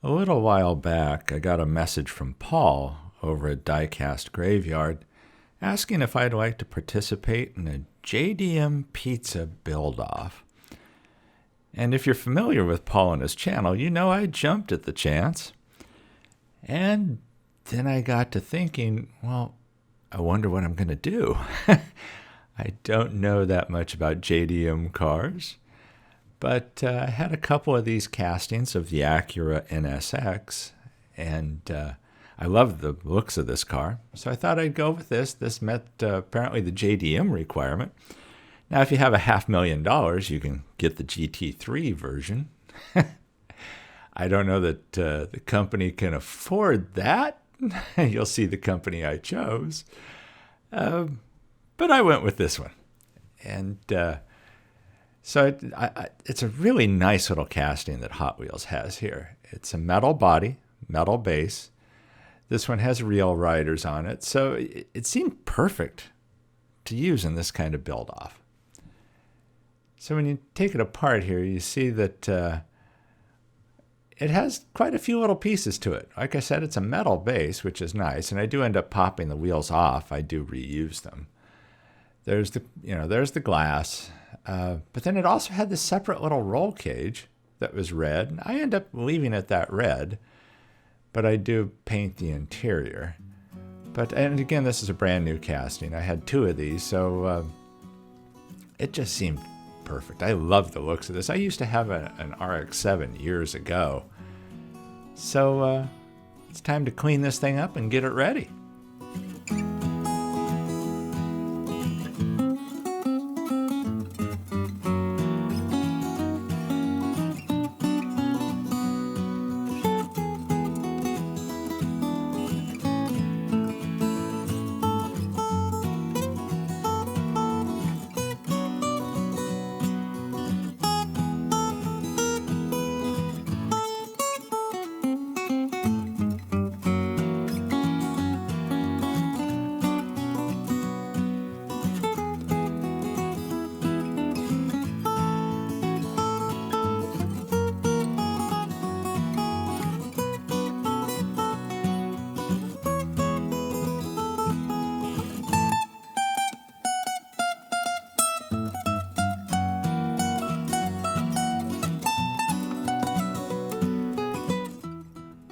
A little while back, I got a message from Paul over at Diecast Graveyard asking if I'd like to participate in a JDM pizza build-off. And if you're familiar with Paul and his channel, you know I jumped at the chance. And then I got to thinking, well, I wonder what I'm going to do. I don't know that much about JDM cars. But I had a couple of these castings of the Acura NSX, and I loved the looks of this car. So I thought I'd go with this. This met apparently the JDM requirement. Now, if you have $500,000, you can get the GT3 version. I don't know that the company can afford that. You'll see the company I chose. But I went with this one. And so it's a really nice little casting that Hot Wheels has here. It's a metal body, metal base. This one has real riders on it, so it seemed perfect to use in this kind of build-off. So when you take it apart here, you see that it has quite a few little pieces to it. Like I said, it's a metal base, which is nice, and I do end up popping the wheels off. I do reuse them. There's the glass. But then it also had this separate little roll cage that was red. I end up leaving it that red, but I do paint the interior. And again, this is a brand new casting. I had two of these, so it just seemed perfect. I love the looks of this. I used to have an RX-7 years ago. So it's time to clean this thing up and get it ready.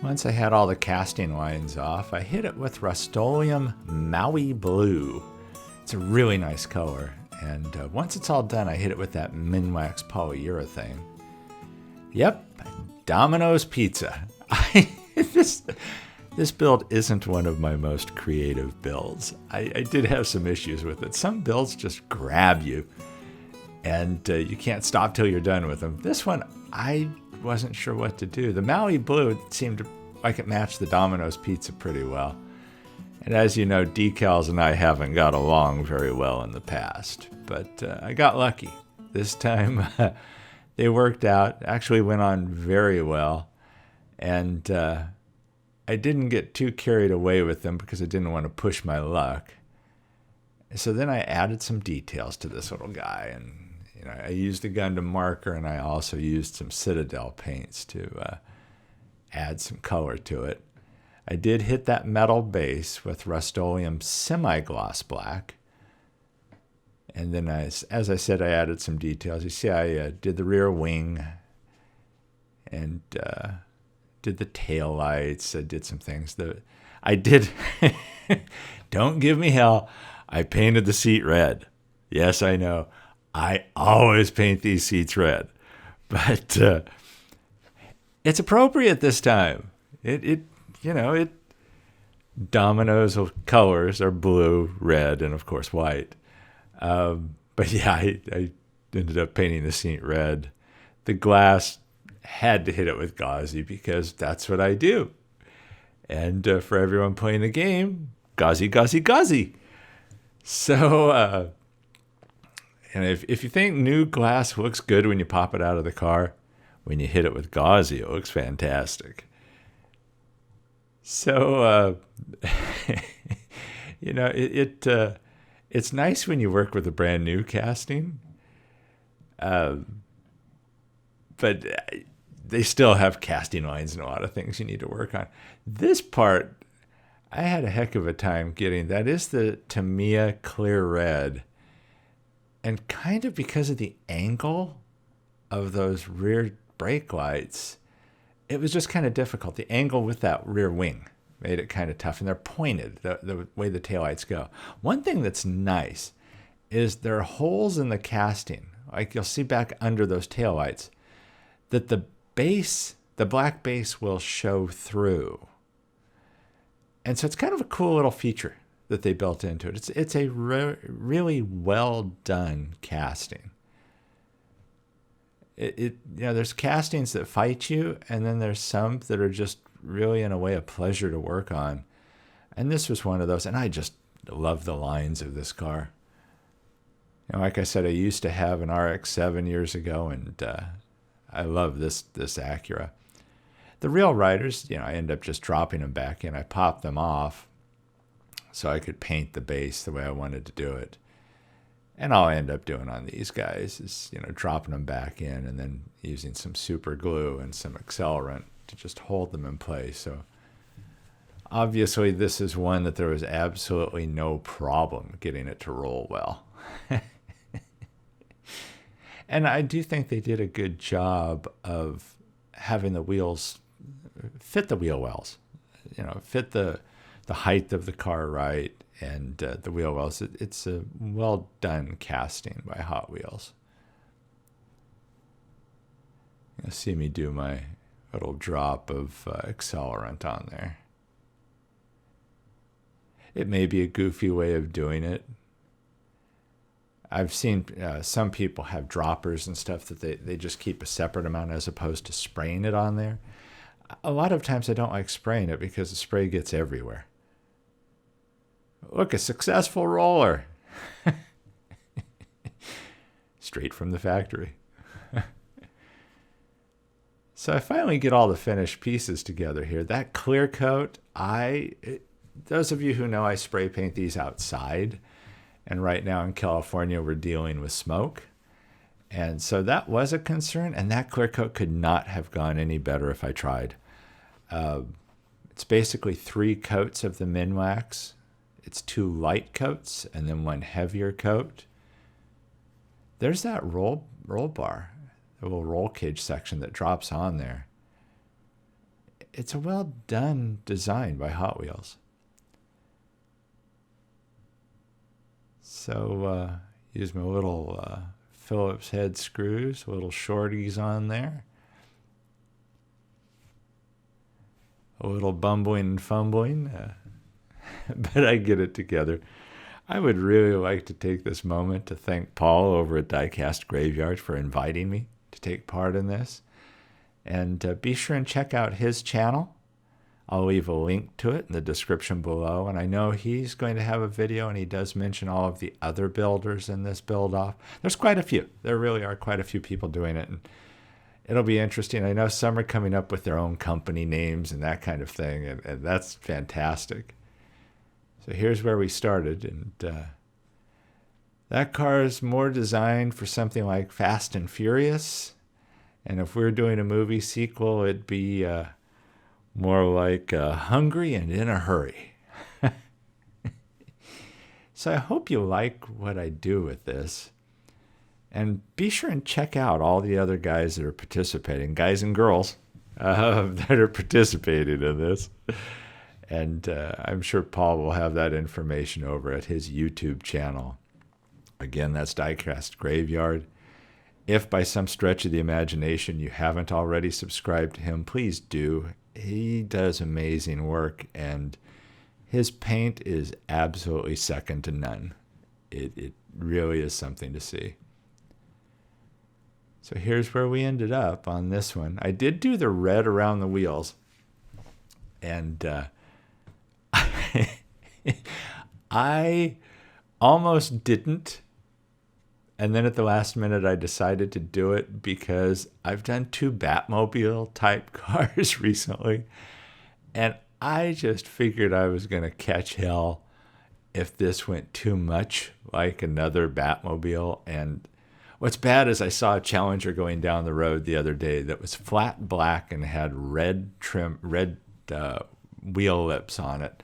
Once I had all the casting lines off, I hit it with Rust-Oleum Maui Blue. It's a really nice color, and once it's all done, I hit it with that Minwax polyurethane. Yep, Domino's Pizza. This build isn't one of my most creative builds. I did have some issues with it. Some builds just grab you, and you can't stop till you're done with them. This one, I wasn't sure what to do. The Maui Blue seemed like it matched the Domino's Pizza pretty well. And as you know, decals and I haven't got along very well in the past. But I got lucky. This time they worked out, actually went on very well. And I didn't get too carried away with them because I didn't want to push my luck. So then I added some details to this little guy. And I used a Gundam marker, and I also used some Citadel paints to add some color to it. I did hit that metal base with Rust-Oleum semi-gloss black. And then, as I said, I added some details. You see, I did the rear wing and did the tail lights. I did some things. Don't give me hell, I painted the seat red. Yes, I know. I always paint these seats red. But it's appropriate this time. Domino's colors are blue, red, and of course white. But yeah, I ended up painting the seat red. The glass had to hit it with gauzy because that's what I do. And for everyone playing the game, gauzy, gauzy, gauzy. So, and if you think new glass looks good when you pop it out of the car, when you hit it with gauzy, it looks fantastic. So, it's nice when you work with a brand new casting. But they still have casting lines and a lot of things you need to work on. This part, I had a heck of a time getting. That is the Tamiya Clear Red. And kind of because of the angle of those rear brake lights, it was just kind of difficult. The angle with that rear wing made it kind of tough. And they're pointed, the way the taillights go. One thing that's nice is there are holes in the casting. Like you'll see back under those taillights that the base, the black base will show through. And so it's kind of a cool little feature that they built into it. It's a really well done casting. There's castings that fight you, and then there's some that are just really, in a way, a pleasure to work on. And this was one of those, and I just love the lines of this car. Like I said, I used to have an RX-7 years ago, and I love this Acura. The real riders, I end up just dropping them back in. I pop them off so I could paint the base the way I wanted to do it. And all I end up doing on these guys is, dropping them back in and then using some super glue and some accelerant to just hold them in place. So obviously this is one that there was absolutely no problem getting it to roll well. And I do think they did a good job of having the wheels fit the wheel wells, fit the height of the car right, and the wheel wells. It's a well done casting by Hot Wheels. You'll see me do my little drop of accelerant on there. It may be a goofy way of doing it. I've seen some people have droppers and stuff that they just keep a separate amount as opposed to spraying it on there. A lot of times I don't like spraying it because the spray gets everywhere. Look, a successful roller. Straight from the factory. So I finally get all the finished pieces together here. That clear coat, those of you who know I spray paint these outside. And right now in California, we're dealing with smoke. And so that was a concern. And that clear coat could not have gone any better if I tried. It's basically 3 coats of the Minwax. It's 2 light coats and then 1 heavier coat. There's that roll bar, the little roll cage section that drops on there. It's a well done design by Hot Wheels. So use my little Phillips head screws, little shorties on there. A little bumbling and fumbling, but I get it together. I would really like to take this moment to thank Paul over at Diecast Graveyard for inviting me to take part in this. And be sure and check out his channel. I'll leave a link to it in the description below. And I know he's going to have a video, and he does mention all of the other builders in this build-off. There's quite a few. There really are quite a few people doing it. And it'll be interesting. I know some are coming up with their own company names and that kind of thing, and that's fantastic. So here's where we started. And that car is more designed for something like Fast and Furious. And if we're doing a movie sequel, it'd be more like Hungry and in a Hurry. So I hope you like what I do with this. And be sure and check out all the other guys that are participating, guys and girls that are participating in this. And I'm sure Paul will have that information over at his YouTube channel. Again, that's Diecast Graveyard. If by some stretch of the imagination you haven't already subscribed to him, please do. He does amazing work, and his paint is absolutely second to none. It really is something to see. So here's where we ended up on this one. I did do the red around the wheels, and I almost didn't. And then at the last minute, I decided to do it because I've done 2 Batmobile type cars recently. And I just figured I was going to catch hell if this went too much like another Batmobile. And What's bad is I saw a Challenger going down the road the other day that was flat black and had red wheel lips on it.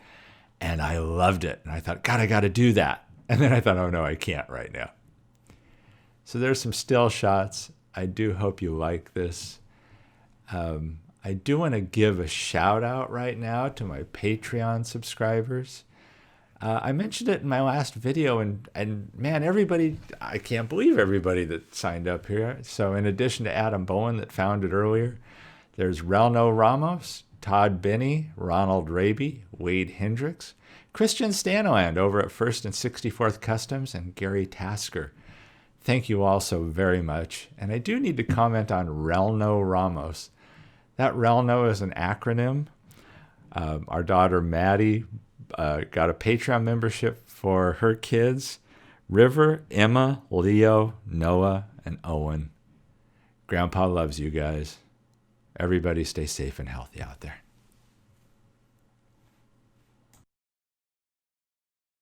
And I loved it. And I thought, God, I got to do that. And then I thought, oh no, I can't right now. So there's some still shots. I do hope you like this. I do want to give a shout out right now to my Patreon subscribers. I mentioned it in my last video, and man, everybody, I can't believe everybody that signed up here. So in addition to Adam Bowen that found it earlier, there's Relno Ramos, Todd Binney, Ronald Raby, Wade Hendricks, Christian Stanoland over at 1st and 64th Customs, and Gary Tasker. Thank you all so very much. And I do need to comment on Relno Ramos. That Relno is an acronym. Our daughter Maddie got a Patreon membership for her kids, River, Emma, Leo, Noah, and Owen. Grandpa loves you guys. Everybody stay safe and healthy out there.